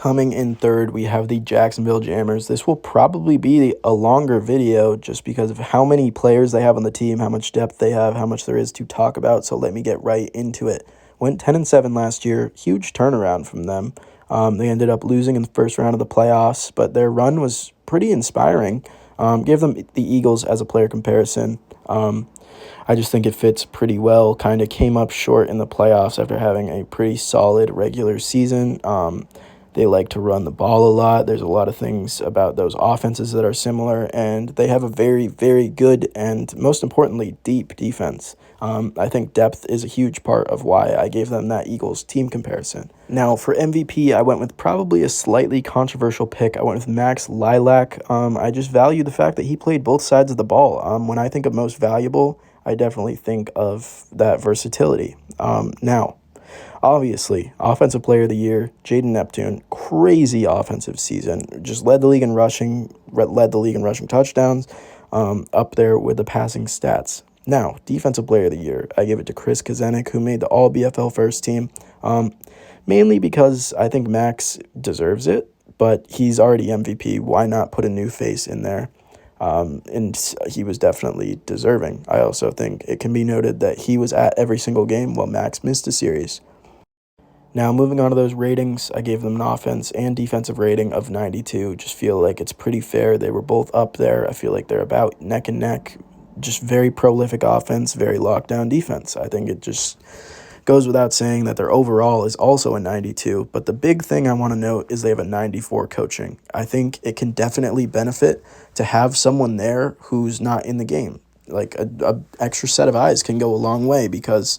Coming in third, we have the Jacksonville Jammers. This will probably be a longer video just because of how many players they have on the team, how much depth they have, how much there is to talk about. So let me get right into it. Went 10-7 last year. Huge turnaround from them. They ended up losing in the first round of the playoffs, but their run was pretty inspiring. Give them the Eagles as a player comparison. I just think it fits pretty well. Kind of came up short in the playoffs after having a pretty solid regular season. They like to run the ball a lot. There's a lot of things about those offenses that are similar, and they have a very, very good and, most importantly, deep defense. I think depth is a huge part of why I gave them that Eagles team comparison. Now, for MVP, I went with probably a slightly controversial pick. I went with Max Lilac. I just value the fact that he played both sides of the ball. When I think of most valuable, I definitely think of that versatility. Now, obviously, Offensive Player of the Year, Jaden Neptune, crazy offensive season. Just led the league in rushing touchdowns, up there with the passing stats. Now, Defensive Player of the Year, I give it to Chris Kazenik, who made the All-BFL first team, mainly because I think Max deserves it, but he's already MVP. Why not put a new face in there? And he was definitely deserving. I also think it can be noted that he was at every single game while Max missed a series. Now, moving on to those ratings, I gave them an offense and defensive rating of 92. Just feel like it's pretty fair. They were both up there. I feel like they're about neck and neck. Just very prolific offense, very lockdown defense. I think it just goes without saying that their overall is also a 92. But the big thing I want to note is they have a 94 coaching. I think it can definitely benefit to have someone there who's not in the game. Like a extra set of eyes can go a long way, because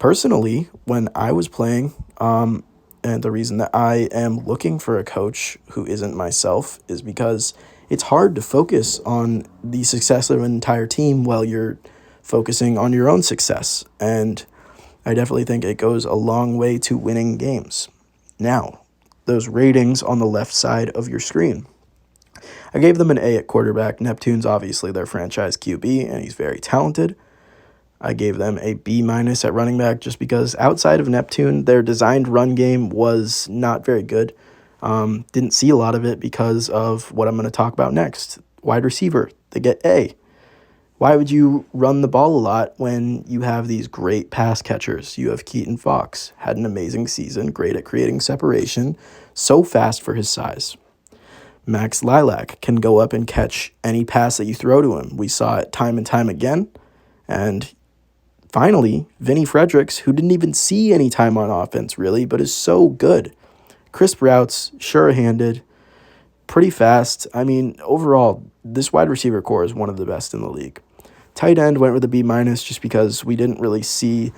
personally, when I was playing, and the reason that I am looking for a coach who isn't myself is because it's hard to focus on the success of an entire team while you're focusing on your own success. And I definitely think it goes a long way to winning games. Now, those ratings on the left side of your screen. I gave them an A at quarterback. Neptune's obviously their franchise QB, and he's very talented. I gave them a B- at running back just because outside of Neptune, their designed run game was not very good. Didn't see a lot of it because of what I'm going to talk about next. Wide receiver, they get A. Why would you run the ball a lot when you have these great pass catchers? You have Keaton Fox, had an amazing season, great at creating separation, so fast for his size. Max Lilac can go up and catch any pass that you throw to him. We saw it time and time again. And finally, Vinny Fredericks, who didn't even see any time on offense, really, but is so good. Crisp routes, sure-handed, pretty fast. I mean, overall, this wide receiver core is one of the best in the league. Tight end went with a B- just because we didn't really see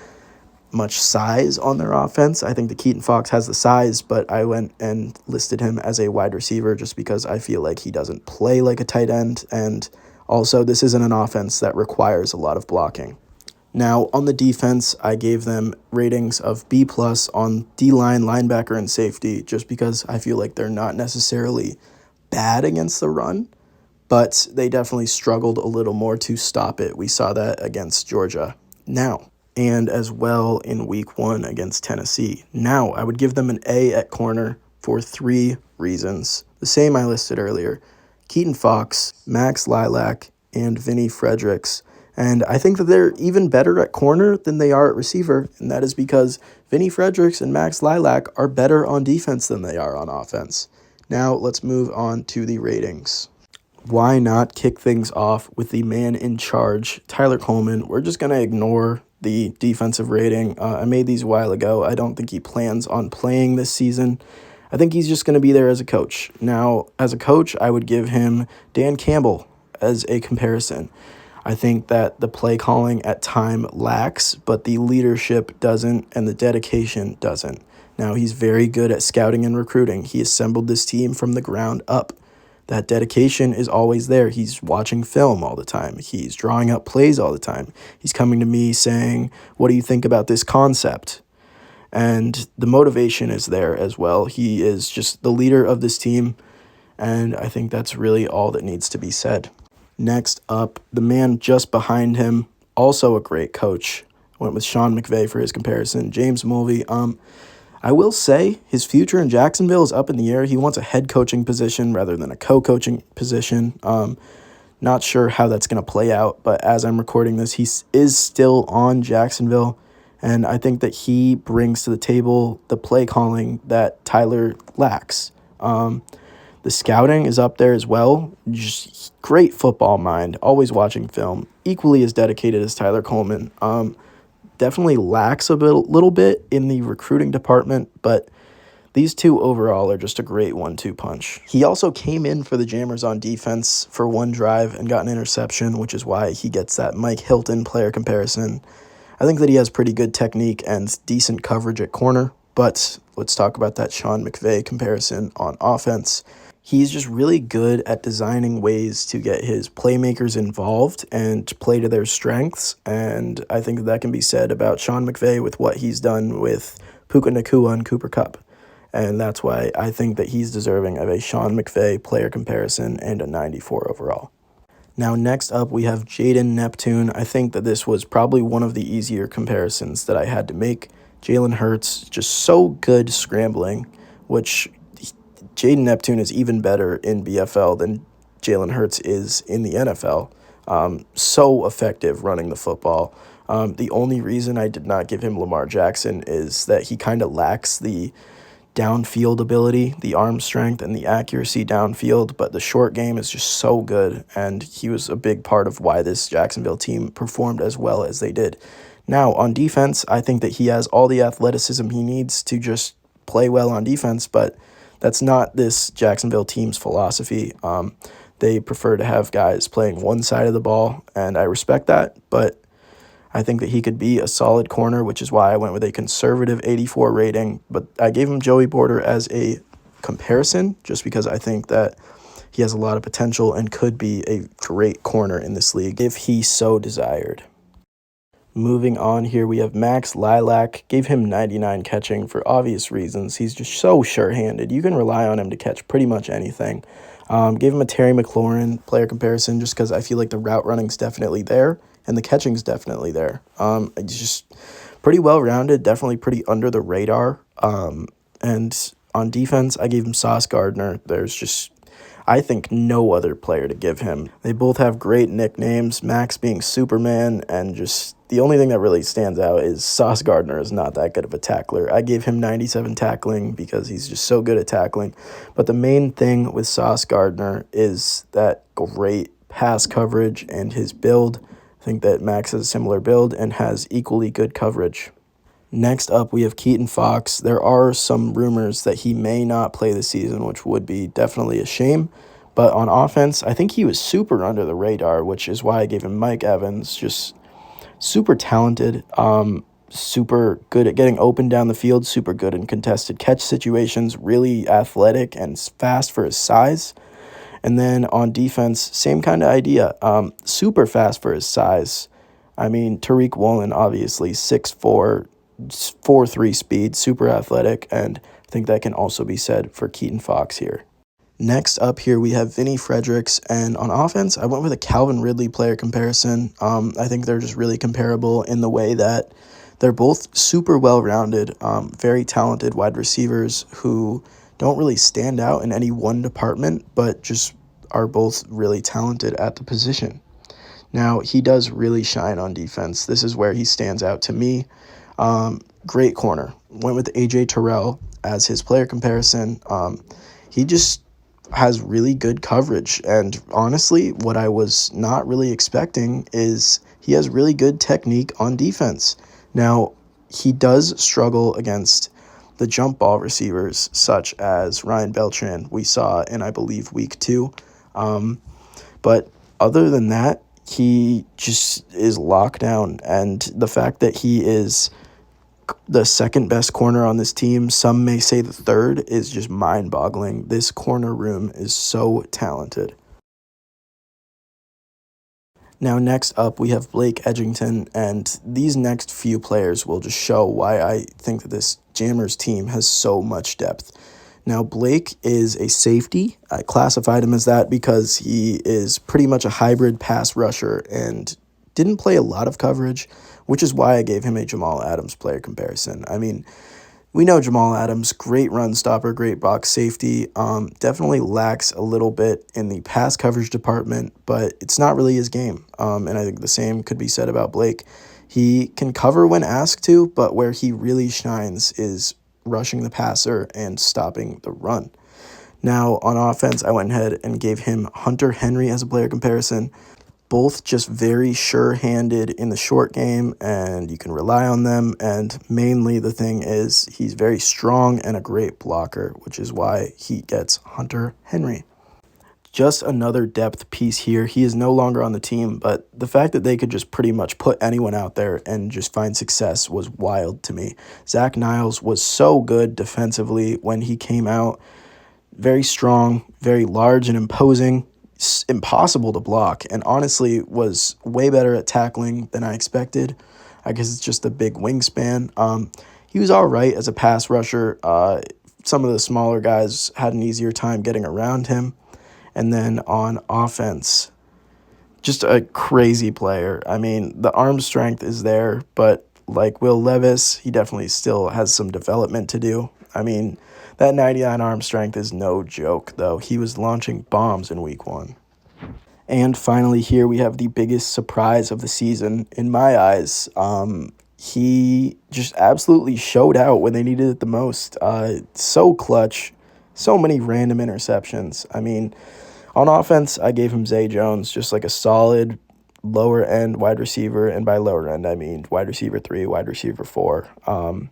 much size on their offense. I think the Keaton Fox has the size, but I went and listed him as a wide receiver just because I feel like he doesn't play like a tight end, and also this isn't an offense that requires a lot of blocking. Now, on the defense, I gave them ratings of B+ on D-line, linebacker, and safety, just because I feel like they're not necessarily bad against the run, but they definitely struggled a little more to stop it. We saw that against Georgia. Now, and as well in week 1 against Tennessee. Now, I would give them an A at corner for 3 reasons. The same I listed earlier. Keaton Fox, Max Lilac, and Vinny Fredericks. And I think that they're even better at corner than they are at receiver, and that is because Vinny Fredericks and Max Lilac are better on defense than they are on offense. Now, let's move on to the ratings. Why not kick things off with the man in charge, Tyler Coleman? We're just going to ignore the defensive rating. I made these a while ago. I don't think he plans on playing this season. I think he's just going to be there as a coach. Now, as a coach, I would give him Dan Campbell as a comparison. I think that the play calling at time lacks, but the leadership doesn't and the dedication doesn't. Now, he's very good at scouting and recruiting. He assembled this team from the ground up. That dedication is always there. He's watching film all the time. He's drawing up plays all the time. He's coming to me saying, what do you think about this concept? And the motivation is there as well. He is just the leader of this team, and I think that's really all that needs to be said. Next up, the man just behind him, also a great coach. I went with Sean McVay for his comparison. James Mulvey, I will say his future in Jacksonville is up in the air. He wants a head coaching position rather than a co-coaching position. Not sure how that's going to play out, but as I'm recording this, is still on Jacksonville, and I think that he brings to the table the play calling that Tyler lacks. The scouting is up there as well. Just great football mind, always watching film, equally as dedicated as Tyler Coleman. Definitely lacks little bit in the recruiting department, but these two overall are just a great 1-2 punch. He also came in for the Jammers on defense for one drive and got an interception, which is why he gets that Mike Hilton player comparison. I think that he has pretty good technique and decent coverage at corner, but let's talk about that Sean McVay comparison on offense. He's just really good at designing ways to get his playmakers involved and play to their strengths, and I think that can be said about Sean McVay with what he's done with Puka Nacua and Cooper Kupp. And that's why I think that he's deserving of a Sean McVay player comparison and a 94 overall. Now, next up, we have Jaden Neptune. I think that this was probably one of the easier comparisons that I had to make. Jalen Hurts, just so good scrambling, which Jaden Neptune is even better in BFL than Jalen Hurts is in the NFL. So effective running the football. The only reason I did not give him Lamar Jackson is that he kind of lacks the downfield ability, the arm strength, and the accuracy downfield, but the short game is just so good, and he was a big part of why this Jacksonville team performed as well as they did. Now, on defense, I think that he has all the athleticism he needs to just play well on defense, but that's not this Jacksonville team's philosophy. They prefer to have guys playing one side of the ball, and I respect that, but I think that he could be a solid corner, which is why I went with a conservative 84 rating, but I gave him Joey Porter as a comparison just because I think that he has a lot of potential and could be a great corner in this league if he so desired. Moving on here, we have Max Lilac. Gave him 99 catching for obvious reasons. He's just so sure-handed. You can rely on him to catch pretty much anything. Gave him a Terry McLaurin player comparison just because I feel like the route running's definitely there and the catching's definitely there. It's just pretty well-rounded, definitely pretty under the radar. And on defense, I gave him Sauce Gardner. There's just, I think, no other player to give him. They both have great nicknames, Max being Superman, and just the only thing that really stands out is Sauce Gardner is not that good of a tackler. I gave him 97 tackling because he's just so good at tackling. But the main thing with Sauce Gardner is that great pass coverage and his build. I think that Max has a similar build and has equally good coverage. Next up, we have Keaton Fox. There are some rumors that he may not play this season, which would be definitely a shame. But on offense, I think he was super under the radar, which is why I gave him Mike Evans. Just super talented, super good at getting open down the field, super good in contested catch situations, really athletic and fast for his size. And then on defense, same kind of idea, super fast for his size. I mean, Tariq Woolen, obviously, 6'4", 4.3 speed, super athletic, and I think that can also be said for Keaton Fox here. Next up here, we have Vinny Fredericks, and on offense, I went with a Calvin Ridley player comparison. I think they're just really comparable in the way that they're both super well-rounded, very talented wide receivers who don't really stand out in any one department, but just are both really talented at the position. Now, he does really shine on defense. This is where he stands out to me. Great corner. Went with AJ Terrell as his player comparison. He just has really good coverage, and honestly, what I was not really expecting is he has really good technique on defense. Now, he does struggle against the jump ball receivers such as Ryan Beltran we saw in, I believe, week 2. But other than that, he just is locked down, and the fact that he is the second best corner on this team, some may say the third, is just mind-boggling. This corner room is so talented. Now, next up, we have Blake Edgington, and these next few players will just show why I think that this Jammers team has so much depth. Now, Blake is a safety. I classified him as that because he is pretty much a hybrid pass rusher and didn't play a lot of coverage, which is why I gave him a Jamal Adams player comparison. I mean, We know Jamal Adams, great run stopper, great box safety. Definitely lacks a little bit in the pass coverage department, but it's not really his game. And I think the same could be said about Blake. He can cover when asked to, but where he really shines is rushing the passer and stopping the run. Now, on offense, I went ahead and gave him Hunter Henry as a player comparison. Both just very sure-handed in the short game, and you can rely on them. And mainly the thing is he's very strong and a great blocker, which is why he gets Hunter Henry. Just another depth piece here. He is no longer on the team, but the fact that they could just pretty much put anyone out there and just find success was wild to me. Zach Niles was so good defensively when he came out. Very strong, very large and imposing. Impossible to block, and honestly was way better at tackling than I expected. I guess it's just a big wingspan. He was all right as a pass rusher. Some of the smaller guys had an easier time getting around him. And then on offense, just a crazy player. I mean, the arm strength is there, but like Will Levis, he definitely still has some development to do. I mean, that 99 arm strength is no joke, though. He was launching bombs in week 1. And finally, here we have the biggest surprise of the season, in my eyes. He just absolutely showed out when they needed it the most. So clutch, so many random interceptions. I mean, on offense, I gave him Zay Jones, just like a solid lower-end wide receiver. And by lower end, I mean wide receiver 3, wide receiver 4.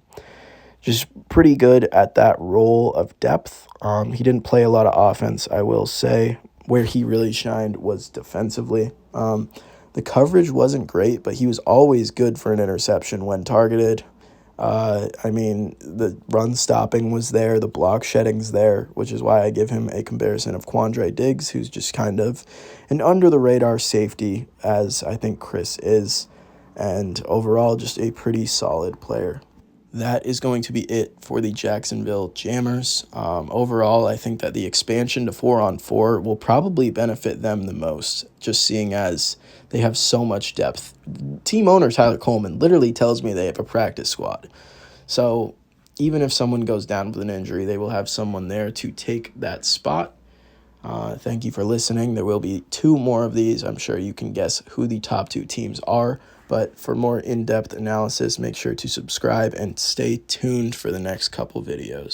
Just pretty good at that role of depth. He didn't play a lot of offense, I will say. Where he really shined was defensively. The coverage wasn't great, but he was always good for an interception when targeted. I mean, the run stopping was there, the block shedding's there, which is why I give him a comparison of Quandre Diggs, who's just kind of an under-the-radar safety, as I think Chris is, and overall just a pretty solid player. That is going to be it for the Jacksonville Jammers. Overall, I think that the expansion to 4-on-4 will probably benefit them the most, just seeing as they have so much depth. Team owner Tyler Coleman literally tells me they have a practice squad. So even if someone goes down with an injury, they will have someone there to take that spot. Thank you for listening. There will be 2 more of these. I'm sure you can guess who the top 2 teams are. But for more in-depth analysis, make sure to subscribe and stay tuned for the next couple videos.